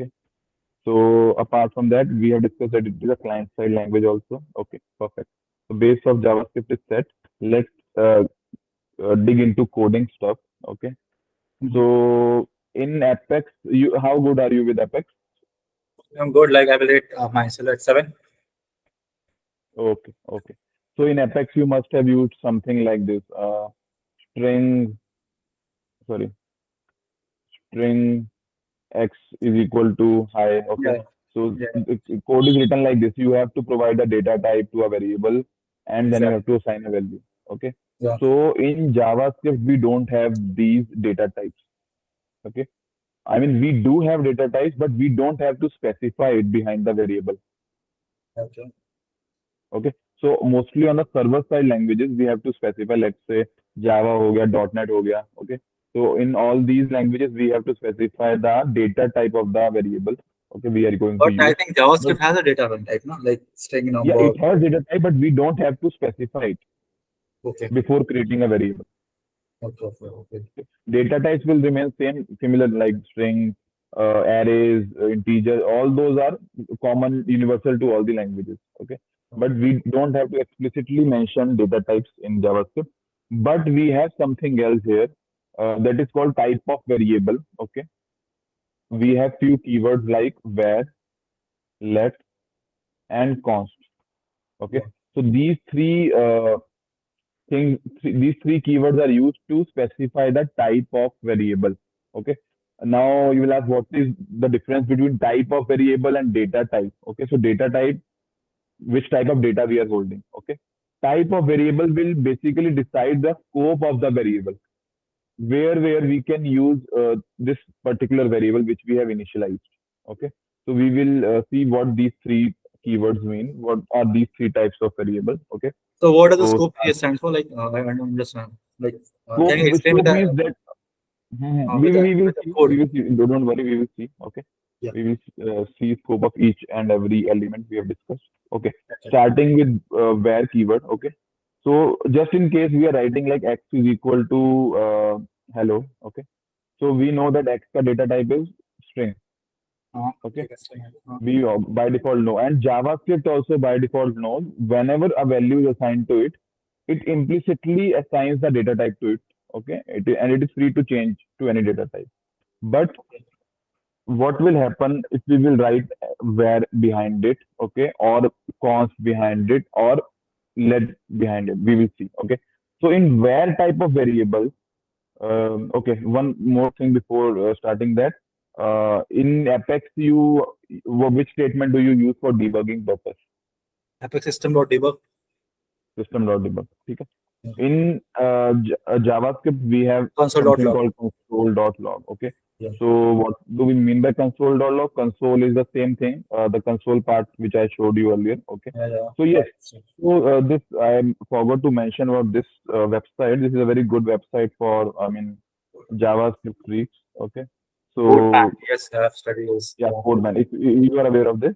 Okay. So apart from that, we have discussed that it is a client-side language also. Okay, perfect. So base of JavaScript is set. Let's uh, dig into coding stuff. Okay. Mhm. So in Apex, how good are you with Apex? I'm good. Like I will rate myself at 7. Okay, okay. So in Apex, you must have used something like this. String, sorry, string x is equal to hi. Okay. Yeah. So Yeah. the code is written like this. You have to provide a data type to a variable, and then you have Exactly. to assign a value. Okay. Yeah. So in JavaScript, we don't have these data types. Okay. I mean, we do have data types, but we don't have to specify it behind the variable. Okay. Okay. So mostly on the server side languages, we have to specify, let's say Java ho gaya, .NET ho gaya. Okay. So in all these languages, we have to specify the data type of the variable. Okay, we are going to But I use. think But JavaScript has a data run type, no? Like string yeah, number. it has data type, but we don't have to specify it Okay. before creating a variable. Okay. Okay. Okay. Data types will remain same, similar like string, arrays, integer. All those are common, universal to all the languages. Okay, but Okay. we don't have to explicitly mention data types in JavaScript. But we have something else here that is called type of variable. Okay, we Okay. have few keywords like where, let, and const. Okay, Yeah. so these three keywords are used to specify the type of variable. Okay. Now you will ask what is the difference between type of variable and data type. Okay. So data type, which type of data we are holding. Okay. Type of variable will basically decide the scope of the variable, where we can use this particular variable which we have initialized. Okay. So we will see what these three keywords mean. What are these three types of variable? Okay. So what does the So scope here stand for? Like I don't understand. Like can scope, you explain scope means that we will with the see. We code? will see. Don't worry. We will see. Okay. Yeah. We will see scope of each and every element we have discussed. Okay. Okay. Starting with where keyword. Okay. So just in case we are writing like x is equal to hello. Okay. So we know that x ka data type is string. Okay. Okay. That's fine. We by default know, and JavaScript also by default knows whenever a value is assigned to it, it implicitly assigns the data type to it. Okay. And it is free to change to any data type. But Okay. what will happen if we will write where behind it, okay, or const behind it, or let behind it? We will see. Okay. So in where type of variable, okay, one more thing before starting that. In Apex, which statement do you use for debugging purpose? Apex system.debug. System.debug. Okay. Yeah. In JavaScript, we have something Console.log. called console.log. Okay. Yeah. So what do we mean by console.log? Console is the same thing, the console part which I showed you earlier. Okay. Yeah. Yeah. So yes. So this I forgot to mention about this website. This is a very good website for JavaScript freaks. Okay. Codeman. So Yes, I have studied this. yeah, Yeah. Codeman. If you are aware of this.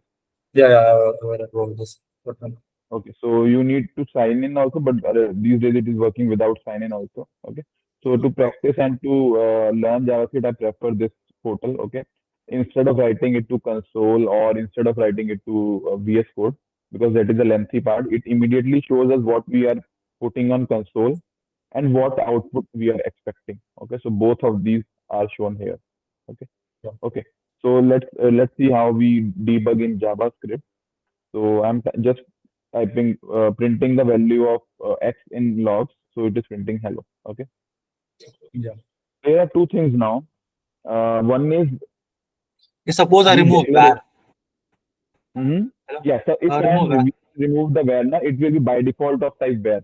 Yeah. Yeah. I have wrote this. Codeman. Okay, so you need to sign in also, but these days it is working without sign in also. Okay, so to practice and to learn JavaScript, I prefer this portal. Okay, instead of writing it to console or instead of writing it to VS Code, because that is a lengthy part, it immediately shows us what we are putting on console and what output we are expecting. Okay, so both of these are shown here. Okay, Yeah. okay. So let's see how we debug in JavaScript. So I'm just typing, printing the value of x in logs. So it is printing hello. Okay. Yeah. There are two things now. One is Suppose I remove redeclaration. var. Mm-hmm. Hello? Yeah. So if I Remove am var. remove the var, now it will be by default of type var.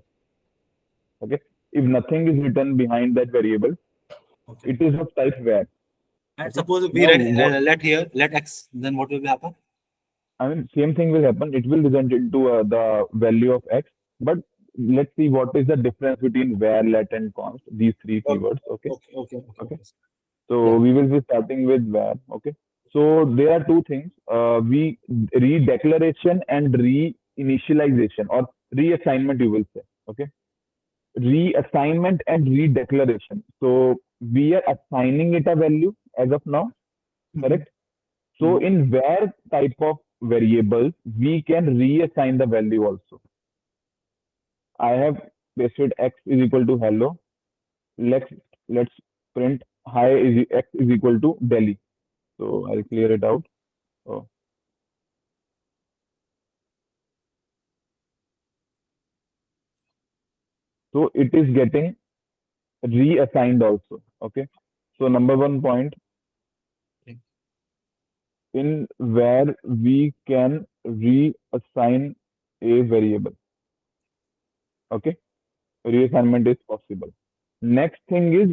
Okay. If nothing is written behind that variable, Okay. it is of type var. And Okay. suppose we Now write what let here, let x, then what will happen? I mean, same thing will happen. It will result into the value of x. But let's see what is the difference between var, let, and const. These three Okay. keywords. Okay. Okay. Okay. Okay. Okay. Okay. Yeah. So we will be starting with var. Okay. So there are two things. We redeclaration and reinitialization or reassignment. You will say. Okay. Reassignment and redeclaration. So we are assigning it a value as of now. Mhm. Correct. So in where type of variables, we can reassign the value also. I have pasted x is equal to hello. Let's let's print hi is x is equal to Delhi. So I'll clear it out. Oh, so it is getting reassigned also. Okay. So number one point, in where we can reassign a variable. Okay. Reassignment is possible. Next thing is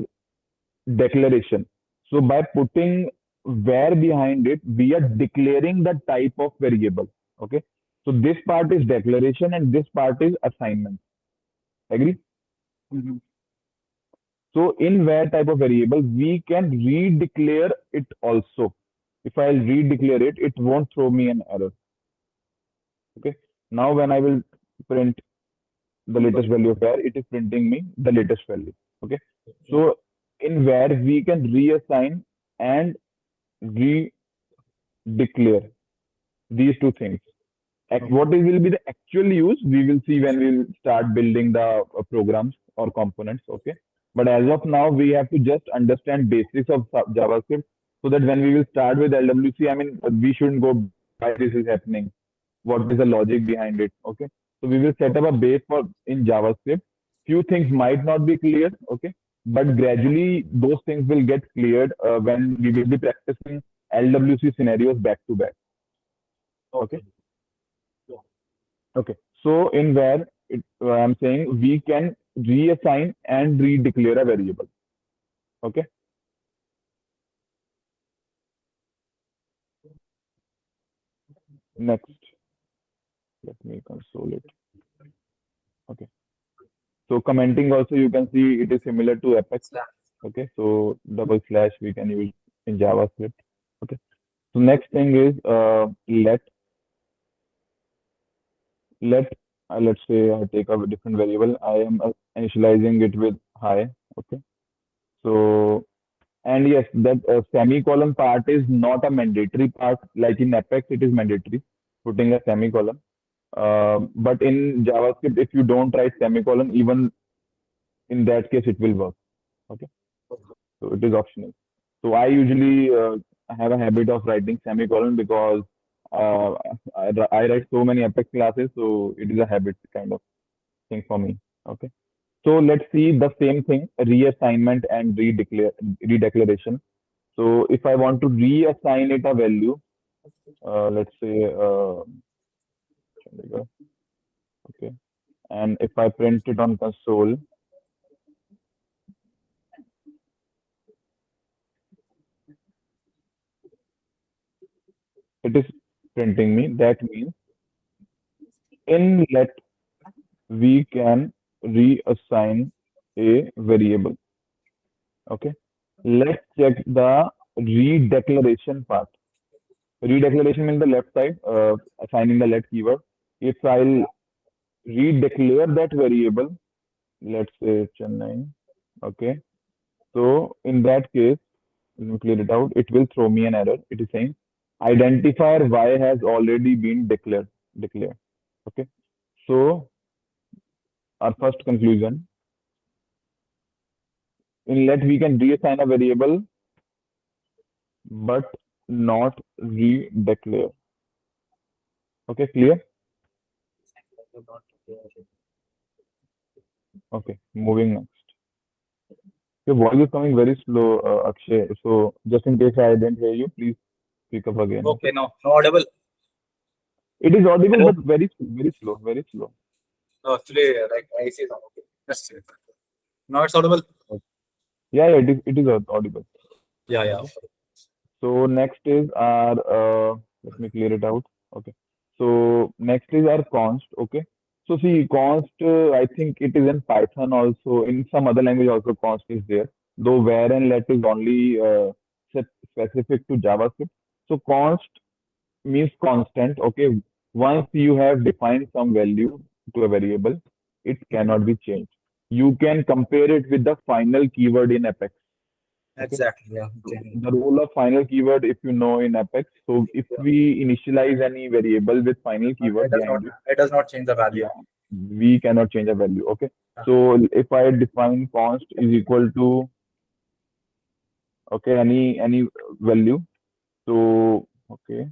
declaration. So by putting where behind it, we are declaring the type of variable. Okay. So this part is declaration and this part is assignment. Agree? Mhm. So in where type of variable, we can redeclare it also. If I'll redeclare it, it won't throw me an error. Okay. Now when I will print the latest value of where, it is printing me the latest value. Okay. So in where we can reassign and redeclare these two things. What will be the actual use, we will see when we will start building the programs or components. Okay. But as of now, we have to just understand basics of JavaScript so that when we will start with LWC, I mean, we shouldn't go why this is happening. What is the logic behind it? Okay. So we will set up a base for in JavaScript. Few things might not be clear. Okay. But gradually, those things will get cleared when we will be practicing LWC scenarios back to back. Okay. Okay. Okay. So in where I'm saying we can reassign and redeclare a variable. Okay. Next, let me console it. Okay. So commenting also you can see it is similar to Apex. Okay. So double slash we can use in JavaScript. Okay. So next thing is let let's say I take a different variable. I am initializing it with hi. Okay. So and yes, that semicolon part is not a mandatory part. Like in Apex, it is mandatory putting a semicolon. But in JavaScript, if you don't write semicolon, even in that case, it will work. Okay, so it is optional. So I usually have a habit of writing semicolon because uh, I write so many Apex classes, so it is a habit kind of thing for me. Okay. So let's see the same thing, reassignment and redeclaration. So if I want to reassign it a value, let's say, okay, and if I print it on console, it is printing me. That means in let we can reassign a variable. Okay, let's check the redeclaration part. Redeclaration in the left side, assigning the let keyword. If I'll redeclare that variable, let's say Chennai. Okay. So in that case, let me clear it out. It will throw me an error. It is saying identifier Y has already been declared. Okay. So our first conclusion, in let we can reassign a variable but not redeclare. Okay, clear? Okay, moving next. Your voice is coming very slow, Akshay. So just in case I didn't hear you, please speak up again. Okay. Okay, no audible. It is audible Hello. but very slow, very slow. No, actually, like I see now. Okay, just now it's audible. Okay. Yeah, it is audible. Yeah. Okay. So next is our let me clear it out. Okay. So next is our const. Okay. So see const. I think it is in Python also. In some other language also const is there. Though where and let is only specific to JavaScript. So const means constant. Okay. Once you have defined some value to a variable, it cannot be changed. You can compare it with the final keyword in Apex. Exactly. Yeah. So Okay. the role of final keyword, if you know in Apex, so if Yeah. we initialize any variable with final It keyword does not. behind it, It does not change the value. yeah, we cannot change a value. Okay. Uh, So if I define const is equal to, okay, any value. So okay,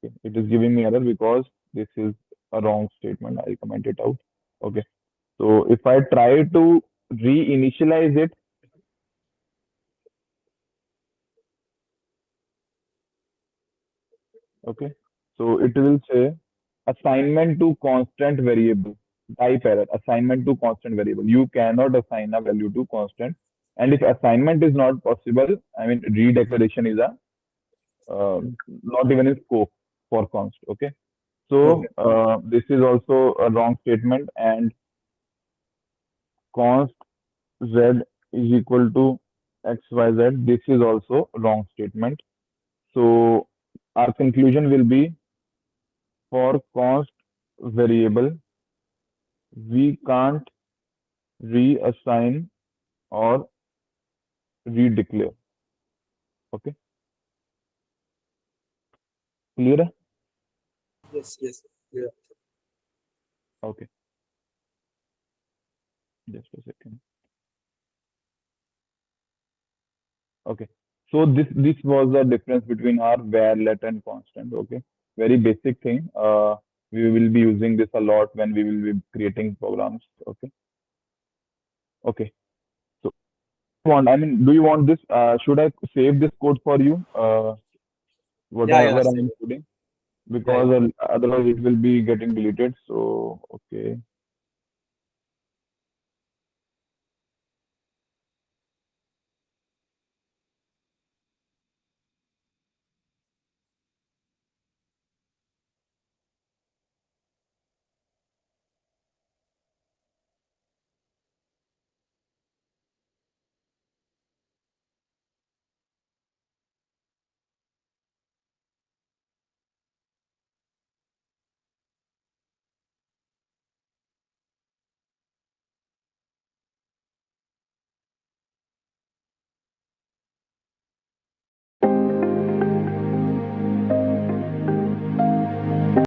okay, it is giving me error because this is a wrong statement. I'll comment it out. Okay. So if I try to reinitialize it, okay, so it will say assignment to constant variable. Type error. Assignment to constant variable. You cannot assign a value to constant. And if assignment is not possible, I mean redeclaration is a not even in scope for const. Okay. okay. So this is also a wrong statement, and const z is equal to xyz. This is also wrong statement. So our conclusion will be for const variable, we can't reassign or redeclare. Okay, clear? Yes. Yes. Yeah. Okay, just a second. Okay, so this was the difference between our var, let, and constant. Okay, very basic thing. We will be using this a lot when we will be creating programs. Okay, okay. So I mean, do you want this? Should I save this code for you? Yeah. Yeah. Whatever Same. I'm including, Yeah. because otherwise it will be getting deleted. So okay.